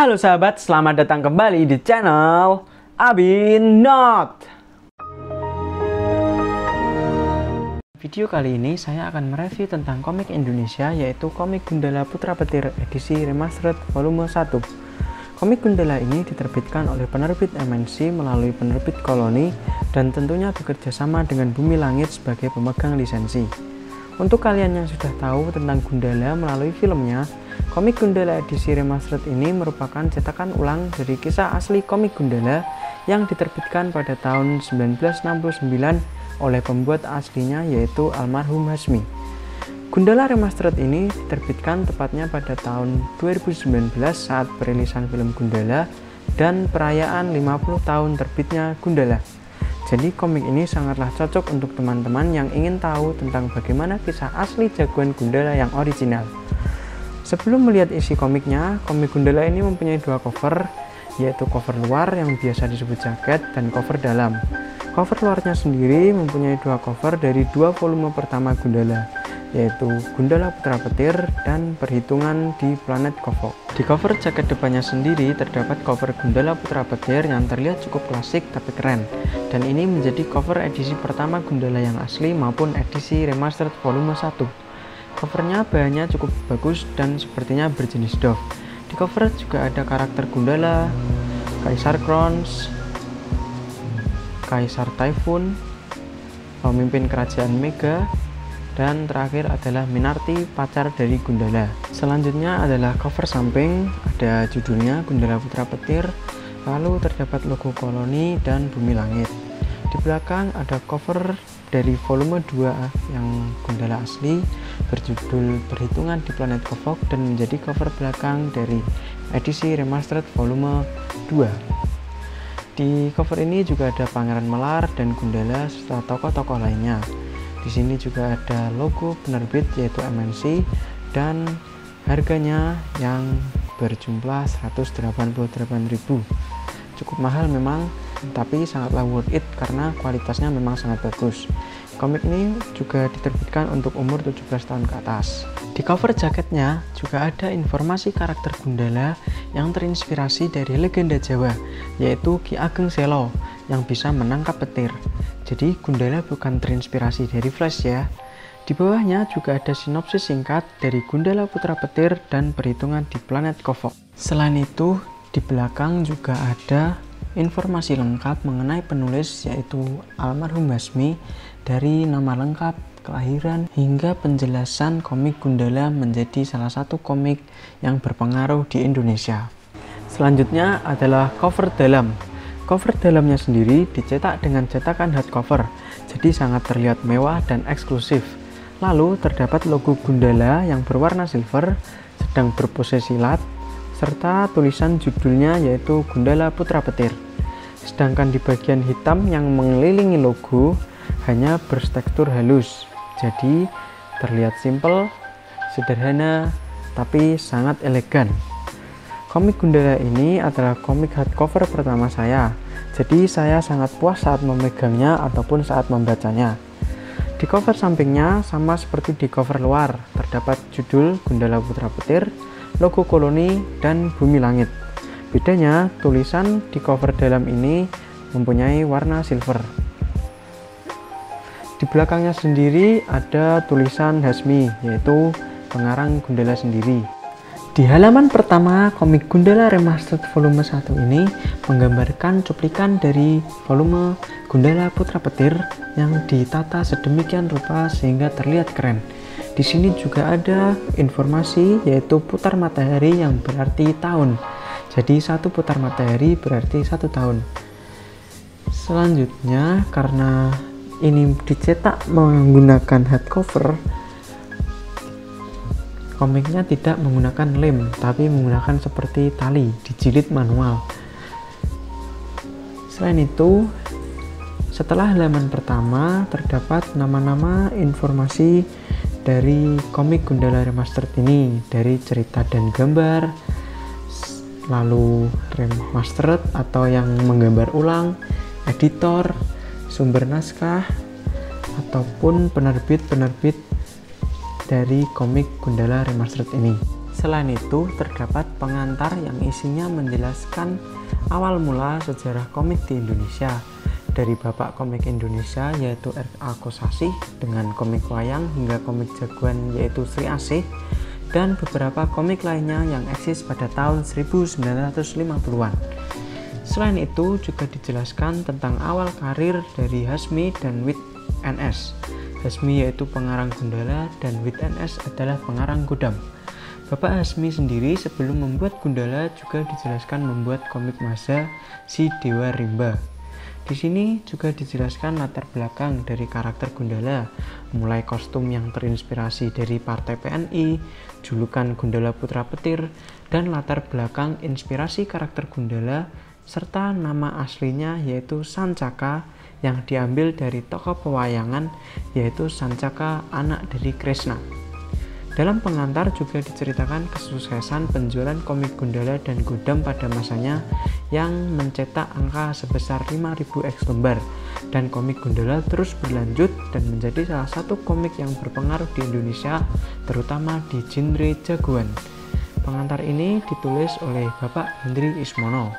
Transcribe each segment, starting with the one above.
Halo sahabat, selamat datang kembali di channel Abinot. Video kali ini saya akan mereview tentang komik Indonesia, yaitu komik Gundala Putra Petir edisi Remastered volume 1. Komik Gundala ini diterbitkan oleh penerbit MNC melalui penerbit Koloni dan tentunya bekerja sama dengan Bumi Langit sebagai pemegang lisensi. Untuk kalian yang sudah tahu tentang Gundala melalui filmnya, komik Gundala edisi Remastered ini merupakan cetakan ulang dari kisah asli komik Gundala yang diterbitkan pada tahun 1969 oleh pembuat aslinya, yaitu almarhum Hasmi. Gundala Remastered ini diterbitkan tepatnya pada tahun 2019 saat perilisan film Gundala dan perayaan 50 tahun terbitnya Gundala. Jadi komik ini sangatlah cocok untuk teman-teman yang ingin tahu tentang bagaimana kisah asli jagoan Gundala yang original. Sebelum melihat isi komiknya, komik Gundala ini mempunyai dua cover, yaitu cover luar yang biasa disebut jaket dan cover dalam. Cover luarnya sendiri mempunyai dua cover dari dua volume pertama Gundala, yaitu Gundala Putra Petir dan Perhitungan di Planet Kovok. Di cover jaket depannya sendiri terdapat cover Gundala Putra Petir yang terlihat cukup klasik tapi keren, dan ini menjadi cover edisi pertama Gundala yang asli maupun edisi Remastered volume 1. Covernya bahannya cukup bagus dan sepertinya berjenis doff. Di cover juga ada karakter Gundala, Kaisar Crowns, Kaisar Typhoon, pemimpin kerajaan Mega, dan terakhir adalah Minarti, pacar dari Gundala. Selanjutnya adalah cover samping, ada judulnya Gundala Putra Petir, lalu terdapat logo Koloni dan Bumi Langit. Di belakang ada cover dari volume 2 yang Gundala asli berjudul Perhitungan di Planet Kovok dan menjadi cover belakang dari edisi Remastered volume 2. Di cover ini juga ada Pangeran Melar dan Gundala serta tokoh-tokoh lainnya. Di sini juga ada logo penerbit yaitu MNC dan harganya yang berjumlah 188.000. Cukup mahal memang, tapi sangatlah worth it karena kualitasnya memang sangat bagus. Komik ini juga diterbitkan untuk umur 17 tahun ke atas. Di cover jaketnya juga ada informasi karakter Gundala yang terinspirasi dari legenda Jawa, yaitu Ki Ageng Selo yang bisa menangkap petir. Jadi Gundala bukan terinspirasi dari Flash ya. Di bawahnya juga ada sinopsis singkat dari Gundala Putra Petir dan Perhitungan di Planet Kovok. Selain itu, di belakang juga ada informasi lengkap mengenai penulis, yaitu almarhum Hasmi, dari nama lengkap, kelahiran, hingga penjelasan komik Gundala menjadi salah satu komik yang berpengaruh di Indonesia. Selanjutnya adalah cover dalam. Cover dalamnya sendiri dicetak dengan cetakan hardcover, jadi sangat terlihat mewah dan eksklusif. Lalu terdapat logo Gundala yang berwarna silver, sedang berpose silat, serta tulisan judulnya yaitu Gundala Putra Petir. Sedangkan di bagian hitam yang mengelilingi logo hanya bertekstur halus, jadi terlihat simple, sederhana, tapi sangat elegan. Komik Gundala ini adalah komik hardcover pertama saya, jadi saya sangat puas saat memegangnya ataupun saat membacanya. Di cover sampingnya sama seperti di cover luar, terdapat judul Gundala Putra Petir, logo Koloni, dan Bumi Langit. Bedanya, tulisan di cover dalam ini mempunyai warna silver. Di belakangnya sendiri ada tulisan Hasmi, yaitu pengarang Gundala sendiri. Di halaman pertama, komik Gundala Remastered volume 1 ini menggambarkan cuplikan dari volume Gundala Putra Petir yang ditata sedemikian rupa sehingga terlihat keren. Di sini juga ada informasi, yaitu putar matahari yang berarti tahun. Jadi satu putar matahari berarti 1 tahun. Selanjutnya, karena ini dicetak menggunakan hardcover, komiknya tidak menggunakan lem, tapi menggunakan seperti tali, dijilid manual. Selain itu, setelah halaman pertama terdapat nama-nama informasi dari komik Gundala Remastered ini, dari cerita dan gambar, lalu remastered atau yang menggambar ulang, editor, sumber naskah, ataupun penerbit-penerbit dari komik Gundala Remastered ini. Selain itu, terdapat pengantar yang isinya menjelaskan awal mula sejarah komik di Indonesia, dari bapak komik Indonesia yaitu R.A. Kosasih dengan komik wayang hingga komik jagoan yaitu Sri Asih, dan beberapa komik lainnya yang eksis pada tahun 1950-an. Selain itu juga dijelaskan tentang awal karir dari Hasmi dan Wit NS. Hasmi yaitu pengarang Gundala dan Wit NS adalah pengarang Godam. Bapak Hasmi sendiri sebelum membuat Gundala juga dijelaskan membuat komik masa Si Dewa Rimba. Di sini juga dijelaskan latar belakang dari karakter Gundala, mulai kostum yang terinspirasi dari Partai PNI, julukan Gundala Putra Petir, dan latar belakang inspirasi karakter Gundala, serta nama aslinya yaitu Sancaka yang diambil dari tokoh pewayangan yaitu Sancaka, anak dari Kresna. Dalam pengantar juga diceritakan kesuksesan penjualan komik Gundala dan Godam pada masanya yang mencetak angka sebesar 5.000 eks lembar, dan komik Gundala terus berlanjut dan menjadi salah satu komik yang berpengaruh di Indonesia, terutama di genre jagoan. Pengantar ini ditulis oleh Bapak Hendri Ismono.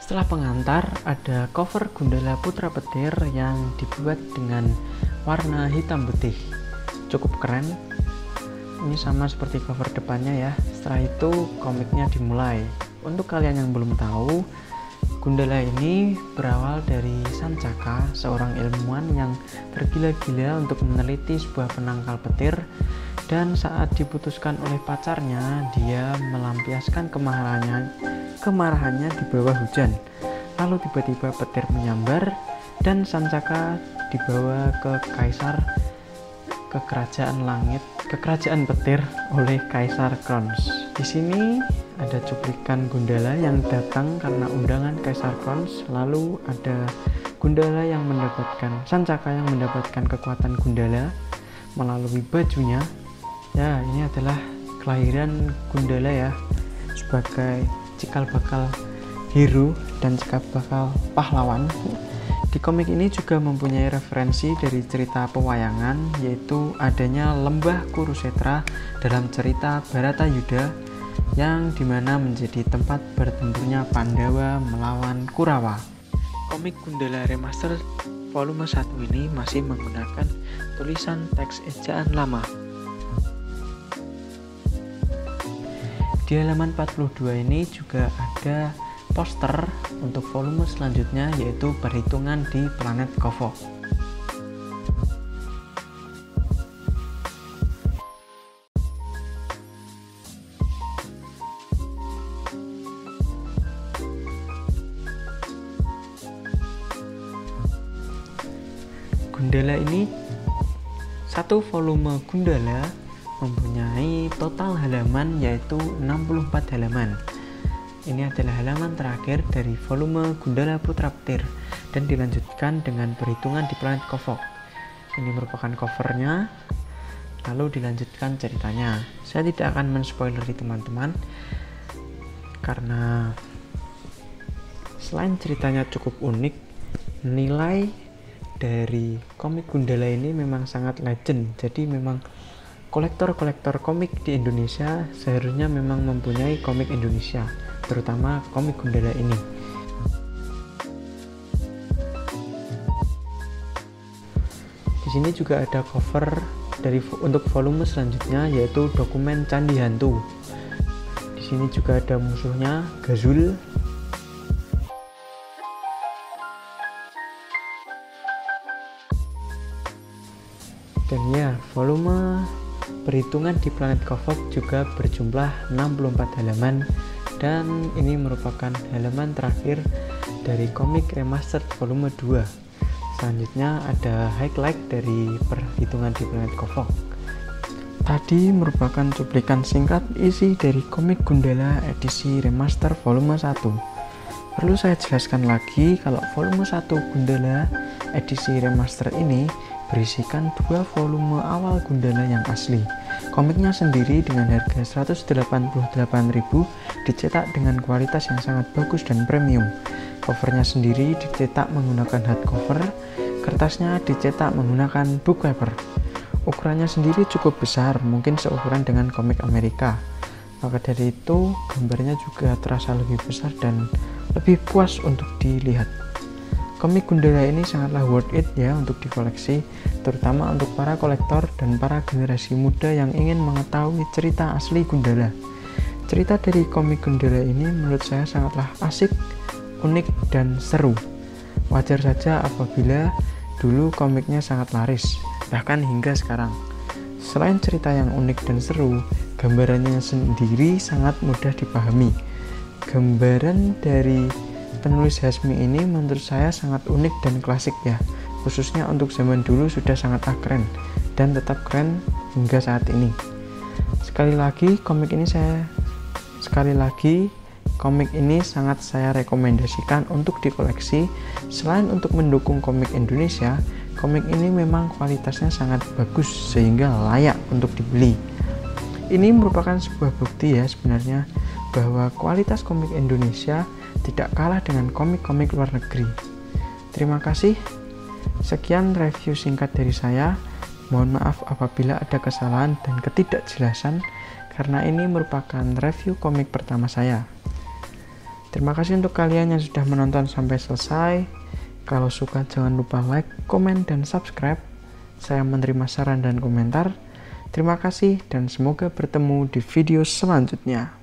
Setelah pengantar, ada cover Gundala Putra Petir yang dibuat dengan warna hitam putih. Cukup keren. Ini sama seperti cover depannya ya. Setelah itu komiknya dimulai. Untuk kalian yang belum tahu, Gundala ini berawal dari Sancaka, seorang ilmuwan yang tergila-gila untuk meneliti sebuah penangkal petir, dan saat diputuskan oleh pacarnya, dia melampiaskan kemarahannya di bawah hujan. Lalu tiba-tiba petir menyambar dan Sancaka dibawa ke kerajaan petir oleh Kaisar Krons. Di sini ada cuplikan Gundala yang datang karena undangan Kaisar Krons, lalu ada Gundala yang mendapatkan Sancaka yang mendapatkan kekuatan Gundala melalui bajunya. Ya, ini adalah kelahiran Gundala ya, sebagai cikal bakal hero dan cikal bakal pahlawan. Di komik ini juga mempunyai referensi dari cerita pewayangan, yaitu adanya lembah Kurusetra dalam cerita Bharatayuda, yang dimana menjadi tempat bertempurnya Pandawa melawan Kurawa. Komik Gundala Remaster volume 1 ini masih menggunakan tulisan teks ejaan lama. Di halaman 42 ini juga ada poster untuk volume selanjutnya, yaitu Perhitungan di Planet Kovo. Gundala ini, satu volume Gundala mempunyai total halaman yaitu 64 halaman. Ini adalah halaman terakhir dari volume Gundala Putra Petir dan dilanjutkan dengan Perhitungan di Planet Kovo. Ini merupakan covernya, lalu dilanjutkan ceritanya. Saya tidak akan menspoileri teman-teman karena selain ceritanya cukup unik, nilai dari komik Gundala ini memang sangat legend. Jadi memang kolektor-kolektor komik di Indonesia seharusnya memang mempunyai komik Indonesia, terutama komik Gundala ini. Di sini juga ada cover untuk volume selanjutnya, yaitu Dokumen Candi Hantu. Di sini juga ada musuhnya, Gazul. Dan ya, volume Perhitungan di Planet Kovo juga berjumlah 64 halaman, dan ini merupakan halaman terakhir dari komik Remastered volume 2. Selanjutnya ada highlight dari Perhitungan di Planet Kovo. Tadi merupakan cuplikan singkat isi dari komik Gundala edisi Remaster volume 1. Perlu saya jelaskan lagi kalau volume 1 Gundala edisi Remaster ini berisikan 2 volume awal Gundala yang asli. Komiknya sendiri dengan harga 188.000 dicetak dengan kualitas yang sangat bagus dan premium. Covernya sendiri dicetak menggunakan hardcover, kertasnya dicetak menggunakan book paper. Ukurannya sendiri cukup besar, mungkin seukuran dengan komik Amerika. Maka dari itu gambarnya juga terasa lebih besar dan lebih puas untuk dilihat. Komik Gundala ini sangatlah worth it ya untuk dikoleksi, terutama untuk para kolektor dan para generasi muda yang ingin mengetahui cerita asli Gundala. Cerita dari komik Gundala ini menurut saya sangatlah asik, unik, dan seru. Wajar saja apabila dulu komiknya sangat laris, bahkan hingga sekarang. Selain cerita yang unik dan seru, gambarannya sendiri sangat mudah dipahami. Gambaran dari penulis Hasmi ini menurut saya sangat unik dan klasik ya, khususnya untuk zaman dulu sudah sangatlah keren dan tetap keren hingga saat ini. Sekali lagi komik ini sangat saya rekomendasikan untuk dikoleksi. Selain untuk mendukung komik Indonesia, komik ini memang kualitasnya sangat bagus sehingga layak untuk dibeli. Ini merupakan sebuah bukti ya sebenarnya bahwa kualitas komik Indonesia tidak kalah dengan komik-komik luar negeri. Terima kasih. Sekian review singkat dari saya. Mohon maaf apabila ada kesalahan dan ketidakjelasan, karena ini merupakan review komik pertama saya. Terima kasih untuk kalian yang sudah menonton sampai selesai. Kalau suka jangan lupa like, komen, dan subscribe. Saya menerima saran dan komentar. Terima kasih dan semoga bertemu di video selanjutnya.